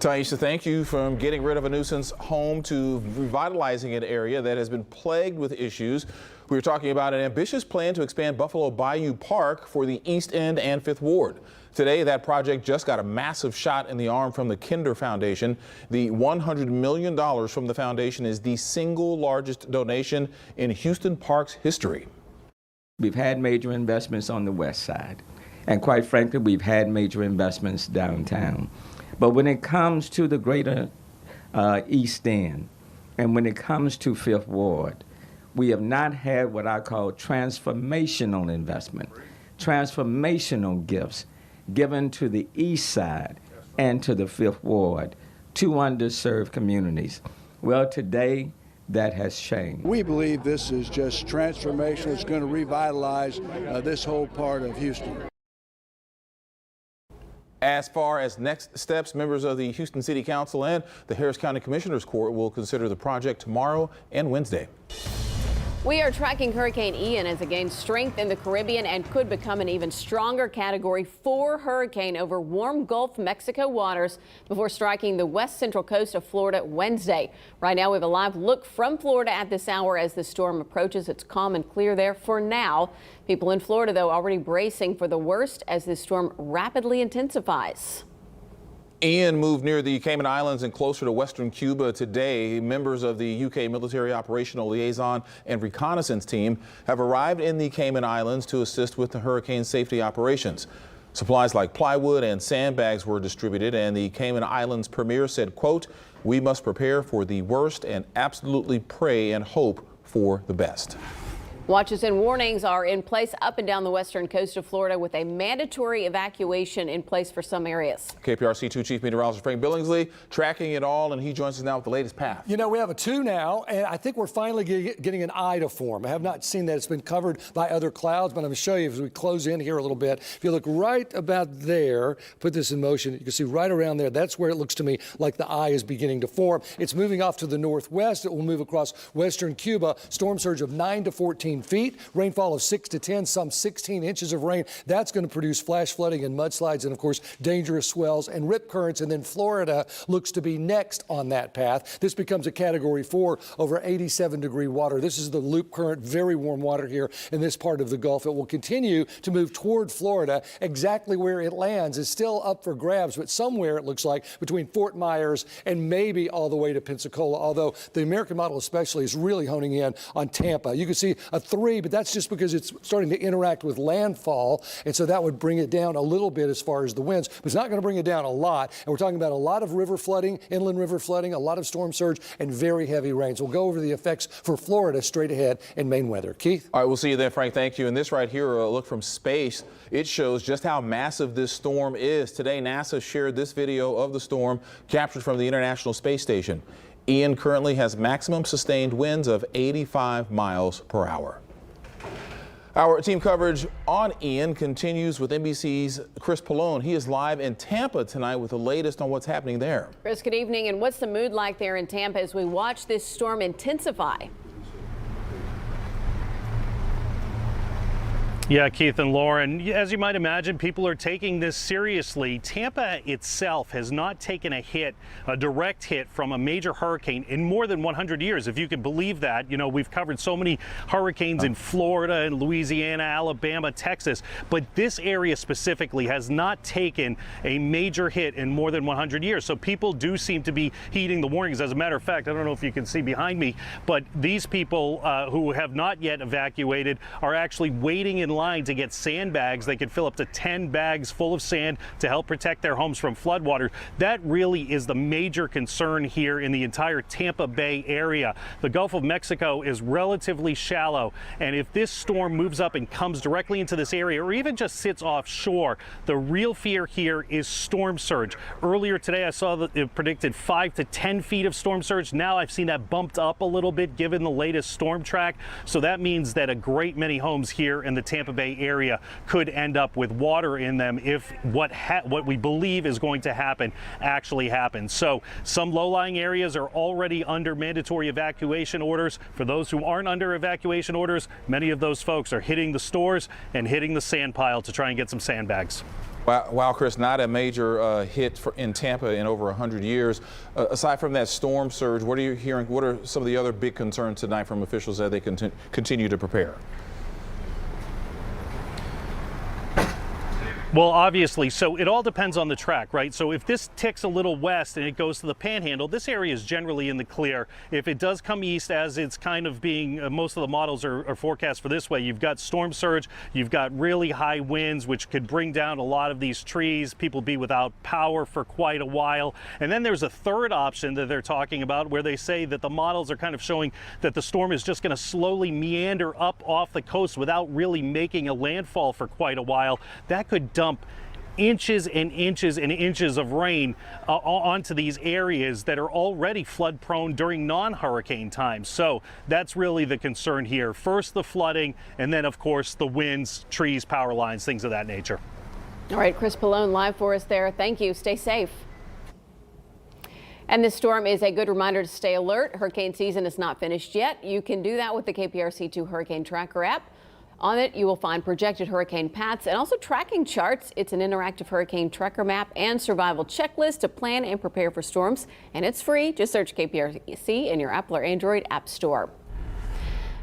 Taisha, thank you. From getting rid of a nuisance home to revitalizing an area that has been plagued with issues. We were talking about an ambitious plan to expand Buffalo Bayou Park for the East End and Fifth Ward. Today, that project just got a massive shot in the arm from the Kinder Foundation. The $100 million from the foundation is the single largest donation in Houston Park's history. We've had major investments on the west side, and quite frankly, we've had major investments downtown. But when it comes to the greater East End, and when it comes to Fifth Ward, we have not had what I call transformational investment, transformational gifts given to the East Side and to the Fifth Ward, two underserved communities. Well, today, that has changed. We believe this is just transformational. It's going to revitalize this whole part of Houston. As far as next steps, members of the Houston City Council and the Harris County Commissioners Court will consider the project tomorrow and Wednesday. We are tracking Hurricane Ian as it gains strength in the Caribbean and could become an even stronger Category 4 hurricane over warm Gulf Mexico waters before striking the west central coast of Florida Wednesday. Right now, we have a live look from Florida at this hour as the storm approaches. It's calm and clear there for now. People in Florida, though, already bracing for the worst as this storm rapidly intensifies. Ian moved near the Cayman Islands and closer to western Cuba today. Members of the UK Military Operational Liaison and Reconnaissance Team have arrived in the Cayman Islands to assist with the hurricane safety operations. Supplies like plywood and sandbags were distributed, and the Cayman Islands Premier said, quote, "We must prepare for the worst and absolutely pray and hope for the best." Watches and warnings are in place up and down the western coast of Florida with a mandatory evacuation in place for some areas. KPRC 2 Chief Meteorologist Frank Billingsley tracking it all, and he joins us now with the latest path. You know, we have a 2 now, and I think we're finally getting an eye to form. I have not seen that. It's been covered by other clouds, but I'm going to show you as we close in here a little bit. If you look right about there, put this in motion, you can see right around there, that's where it looks to me like the eye is beginning to form. It's moving off to the northwest. It will move across western Cuba. Storm surge of 9 to 14 feet, rainfall of 6 to 10, some 16 inches of rain. That's going to produce flash flooding and mudslides and, of course, dangerous swells and rip currents. And then Florida looks to be next on that path. This becomes a Category 4 over 87-degree water. This is the loop current, very warm water here in this part of the Gulf. It will continue to move toward Florida. Exactly where it lands is still up for grabs, but somewhere it looks like between Fort Myers and maybe all the way to Pensacola, although the American model especially is really honing in on Tampa. You can see a 3, but that's just because it's starting to interact with landfall, and so that would bring it down a little bit as far as the winds, but it's not going to bring it down a lot. And we're talking about a lot of river flooding, inland river flooding, a lot of storm surge, and very heavy rains. We'll go over the effects for Florida straight ahead in Maine weather. Keith? All right, we'll see you then, Frank. Thank you. And this right here, a look from space, it shows just how massive this storm is. Today, NASA shared this video of the storm captured from the International Space Station. Ian currently has maximum sustained winds of 85 miles per hour. Our team coverage on Ian continues with NBC's Chris Pallone. He is live in Tampa tonight with the latest on what's happening there. Chris, good evening. And what's the mood like there in Tampa as we watch this storm intensify? Yeah, Keith and Lauren, as you might imagine, people are taking this seriously. Tampa itself has not taken a direct hit from a major hurricane in more than 100 years, if you could believe that. You know, we've covered so many hurricanes in Florida and Louisiana, Alabama, Texas, but this area specifically has not taken a major hit in more than 100 years. So people do seem to be heeding the warnings. As a matter of fact, I don't know if you can see behind me, but these people who have not yet evacuated are actually waiting in line to get sandbags. They could fill up to 10 bags full of sand to help protect their homes from floodwater. That really is the major concern here in the entire Tampa Bay area. The Gulf of Mexico is relatively shallow, and if this storm moves up and comes directly into this area or even just sits offshore, the real fear here is storm surge. Earlier today, I saw that it predicted 5 to 10 feet of storm surge. Now I've seen that bumped up a little bit given the latest storm track. So that means that a great many homes here in the Tampa Bay area could end up with water in them if what we believe is going to happen actually happens. So some low-lying areas are already under mandatory evacuation orders. For those who aren't under evacuation orders, many of those folks are hitting the stores and hitting the sand pile to try and get some sandbags. Wow, Chris, not a major hit in Tampa in over 100 years. Aside from that storm surge, what are you hearing? What are some of the other big concerns tonight from officials as they continue to prepare? Well, obviously, so it all depends on the track, right? So if this ticks a little west and it goes to the Panhandle, this area is generally in the clear. If it does come east, as it's kind of being, most of the models are forecast for this way, you've got storm surge, you've got really high winds, which could bring down a lot of these trees. People be without power for quite a while. And then there's a third option that they're talking about where they say that the models are kind of showing that the storm is just going to slowly meander up off the coast without really making a landfall for quite a while. That could dump inches and inches and inches of rain onto these areas that are already flood prone during non-hurricane times. So that's really the concern here. First the flooding, and then of course the winds, trees, power lines, things of that nature. All right, Chris Pallone live for us there. Thank you. Stay safe. And this storm is a good reminder to stay alert. Hurricane season is not finished yet. You can do that with the KPRC 2 Hurricane Tracker app. On it, you will find projected hurricane paths and also tracking charts. It's an interactive hurricane tracker map and survival checklist to plan and prepare for storms. And it's free. Just search KPRC in your Apple or Android app store.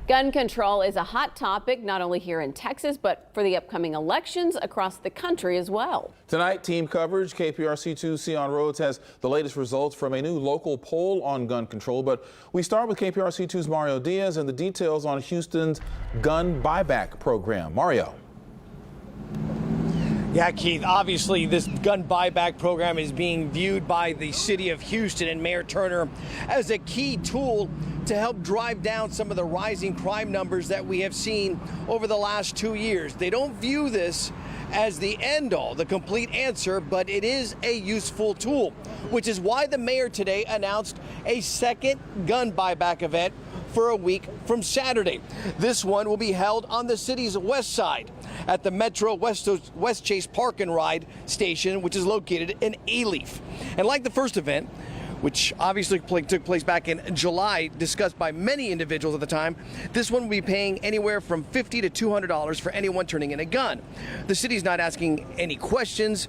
Gun control is a hot topic, not only here in Texas, but for the upcoming elections across the country as well. Tonight, team coverage. KPRC2's Syan Rhodes has the latest results from a new local poll on gun control. But we start with KPRC2's Mario Diaz and the details on Houston's gun buyback program. Mario. Yeah, Keith, obviously this gun buyback program is being viewed by the city of Houston and Mayor Turner as a key tool to help drive down some of the rising crime numbers that we have seen over the last 2 years. They don't view this as the end all, the complete answer, but it is a useful tool, which is why the mayor today announced a second gun buyback event for a week from Saturday. This one will be held on the city's west side at the Metro West Chase Park and Ride station, which is located in Alief. And like the first event, which obviously took place back in July, discussed by many individuals at the time, this one will be paying anywhere from $50 to $200 for anyone turning in a gun. The city's not asking any questions,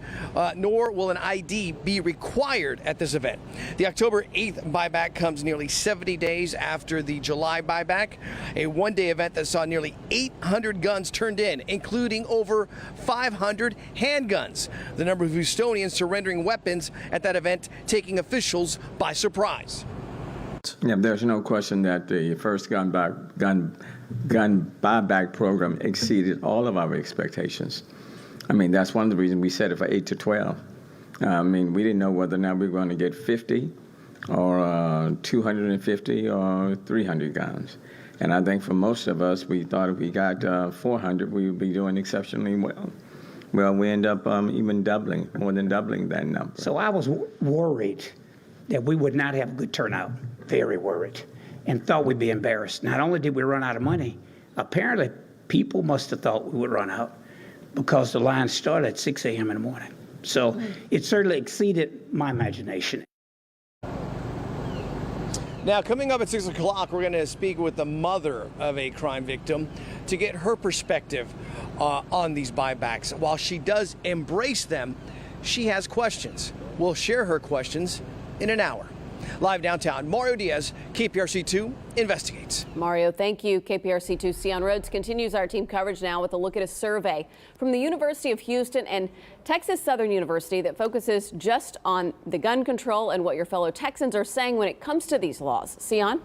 nor will an ID be required at this event. The October 8th buyback comes nearly 70 days after the July buyback, a one-day event that saw nearly 800 guns turned in, including over 500 handguns. The number of Houstonians surrendering weapons at that event taking officials by surprise. Yeah, there's no question that the first gun buyback program exceeded all of our expectations. I mean, that's one of the reasons we set it for 8 to 12. I mean, we didn't know whether or not we were going to get 50 or 250 or 300 guns. And I think for most of us, we thought if we got 400, we would be doing exceptionally well. Well, we end up even more than doubling that number. So I was worried that we would not have a good turnout, very worried, and thought we'd be embarrassed. Not only did we run out of money, apparently people must have thought we would run out because the line started at 6 a.m. in the morning. So it certainly exceeded my imagination. Now, coming up at 6 o'clock, we're going to speak with the mother of a crime victim to get her perspective on these buybacks. While she does embrace them, she has questions. We'll share her questions in an hour. Live downtown, Mario Diaz, KPRC2 investigates. Mario, thank you. KPRC2 Syan Rhodes continues our team coverage now with a look at a survey from the University of Houston and Texas Southern University that focuses just on the gun control and what your fellow Texans are saying when it comes to these laws. Syan?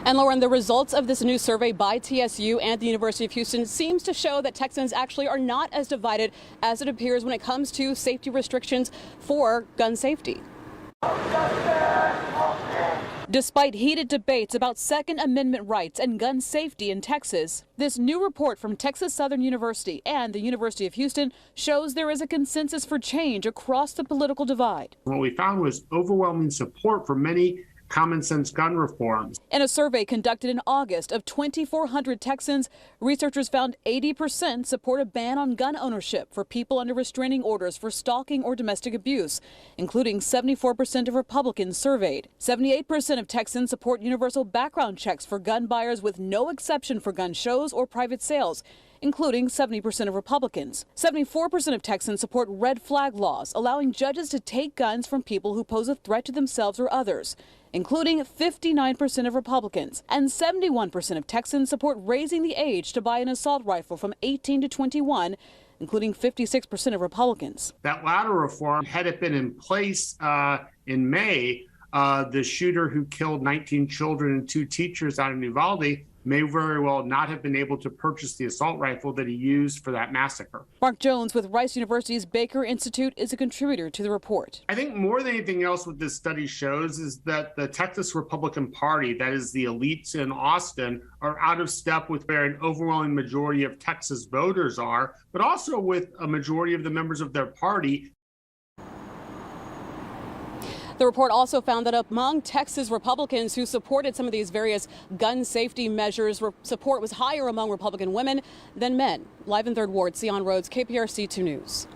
And Lauren, the results of this new survey by TSU and the University of Houston seems to show that Texans actually are not as divided as it appears when it comes to safety restrictions for gun safety. Despite heated debates about Second Amendment rights and gun safety in Texas, this new report from Texas Southern University and the University of Houston shows there is a consensus for change across the political divide. What we found was overwhelming support for many common sense gun reforms. In a survey conducted in August of 2,400 Texans, researchers found 80% support a ban on gun ownership for people under restraining orders for stalking or domestic abuse, including 74% of Republicans surveyed. 78% of Texans support universal background checks for gun buyers with no exception for gun shows or private sales, including 70% of Republicans. 74% of Texans support red flag laws, allowing judges to take guns from people who pose a threat to themselves or others, including 59% of Republicans. And 71% of Texans support raising the age to buy an assault rifle from 18 to 21, including 56% of Republicans. That latter reform, had it been in place in May, the shooter who killed 19 children and 2 teachers out in Uvalde may very well not have been able to purchase the assault rifle that he used for that massacre. Mark Jones with Rice University's Baker Institute is a contributor to the report. I think more than anything else what this study shows is that the Texas Republican Party, that is the elites in Austin, are out of step with where an overwhelming majority of Texas voters are, but also with a majority of the members of their party. The report also found that among Texas Republicans who supported some of these various gun safety measures, support was higher among Republican women than men. Live in 3rd Ward, Syan Rhodes, KPRC 2 News.